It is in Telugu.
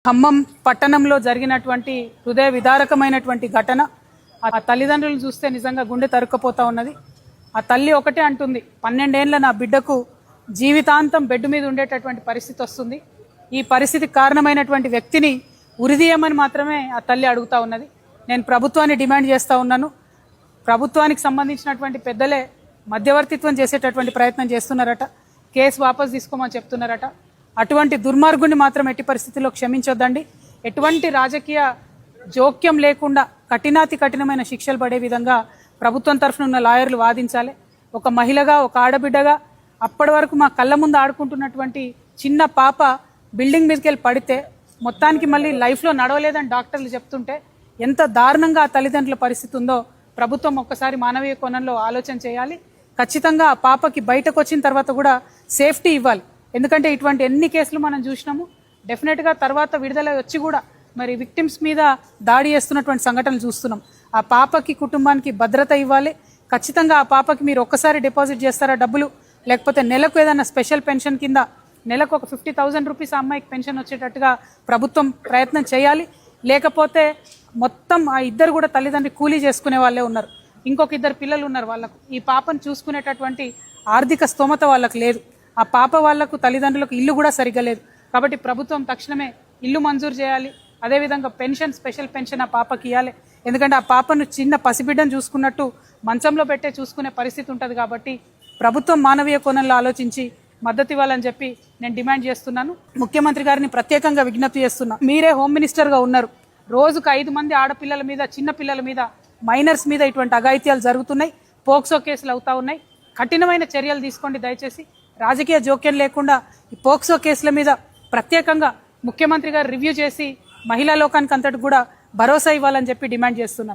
ఖమ్మం పట్టణంలో జరిగినటువంటి హృదయ విదారకమైనటువంటి ఘటన ఆ తల్లిదండ్రులను చూస్తే నిజంగా గుండె తరుక్కుపోతా ఉన్నది. ఆ తల్లి ఒకటే అంటుంది, 12 ఏళ్ల నా బిడ్డకు జీవితాంతం బెడ్ మీద ఉండేటటువంటి పరిస్థితి వస్తుంది. ఈ పరిస్థితికి కారణమైనటువంటి వ్యక్తిని ఉరిదీయమని మాత్రమే ఆ తల్లి అడుగుతా ఉన్నది. నేను ప్రభుత్వాన్ని డిమాండ్ చేస్తూ ఉన్నాను. ప్రభుత్వానికి సంబంధించినటువంటి పెద్దలే మధ్యవర్తిత్వం చేసేటటువంటి ప్రయత్నం చేస్తున్నారట. కేసు వాపసు తీసుకోమని చెప్తున్నారట. అటువంటి దుర్మార్గుని మాత్రం ఎట్టి పరిస్థితుల్లో క్షమించొద్దండి. ఎటువంటి రాజకీయ జోక్యం లేకుండా కఠినాతి కఠినమైన శిక్షలు పడే విధంగా ప్రభుత్వం తరఫున ఉన్న లాయర్లు వాదించాలి. ఒక మహిళగా, ఒక ఆడబిడ్డగా అప్పటి వరకు మా కళ్ళ ముందు ఆడుకుంటున్నటువంటి చిన్న పాప బిల్డింగ్ మీదకి వెళ్ళి పడితే మొత్తానికి మళ్ళీ లైఫ్లో నడవలేదని డాక్టర్లు చెప్తుంటే ఎంత దారుణంగా ఆ తల్లిదండ్రుల పరిస్థితి ఉందో ప్రభుత్వం ఒక్కసారి మానవీయ కోణంలో ఆలోచన చేయాలి. ఖచ్చితంగా ఆ పాపకి బయటకు వచ్చిన తర్వాత కూడా సేఫ్టీ ఇవ్వాలి. ఎందుకంటే ఇటువంటి ఎన్ని కేసులు మనం చూసినాము. డెఫినెట్గా తర్వాత విడుదల వచ్చి కూడా మరి విక్టిమ్స్ మీద దాడి చేస్తున్నటువంటి సంఘటనలు చూస్తున్నాం. ఆ పాపకి, కుటుంబానికి భద్రత ఇవ్వాలి. ఖచ్చితంగా ఆ పాపకి మీరు ఒక్కసారి డిపాజిట్ చేస్తారా డబ్బులు, లేకపోతే నెలకు ఏదైనా స్పెషల్ పెన్షన్ కింద నెలకు ఒక 50,000 రూపీస్ ఆ అమ్మాయికి పెన్షన్ వచ్చేటట్టుగా ప్రభుత్వం ప్రయత్నం చేయాలి. లేకపోతే మొత్తం ఆ ఇద్దరు కూడా తల్లిదండ్రి కూలీ చేసుకునే వాళ్ళే ఉన్నారు. ఇంకొక 2 పిల్లలు ఉన్నారు. వాళ్ళకు ఈ పాపను చూసుకునేటటువంటి ఆర్థిక స్తోమత వాళ్ళకు లేదు. ఆ పాప వాళ్లకు తల్లిదండ్రులకు ఇల్లు కూడా సరిగ్గా లేదు. కాబట్టి ప్రభుత్వం తక్షణమే ఇల్లు మంజూరు చేయాలి. అదేవిధంగా పెన్షన్, స్పెషల్ పెన్షన్ ఆ పాపకి ఇవ్వాలి. ఎందుకంటే ఆ పాపను చిన్న పసిబిడ్డను చూసుకున్నట్టు మంచంలో పెట్టే చూసుకునే పరిస్థితి ఉంటుంది. కాబట్టి ప్రభుత్వం మానవీయ కోణంలో ఆలోచించి మద్దతు ఇవ్వాలని చెప్పి నేను డిమాండ్ చేస్తున్నాను. ముఖ్యమంత్రి గారిని ప్రత్యేకంగా విజ్ఞప్తి చేస్తున్నా. మీరే హోమ్ మినిస్టర్గా ఉన్నారు. రోజుకు 5 మంది ఆడపిల్లల మీద, చిన్న పిల్లల మీద, మైనర్స్ మీద ఇటువంటి అఘాయిత్యాలు జరుగుతున్నాయి. పోక్సో కేసులు అవుతా ఉన్నాయి. కఠినమైన చర్యలు తీసుకోండి దయచేసి. రాజకీయ జోక్యం లేకుండా ఈ పోక్సో కేసుల మీద ప్రత్యేకంగా ముఖ్యమంత్రి గారు రివ్యూ చేసి మహిళా లోకానికి అంతటి కూడా భరోసా ఇవ్వాలని చెప్పి డిమాండ్ చేస్తున్నాను.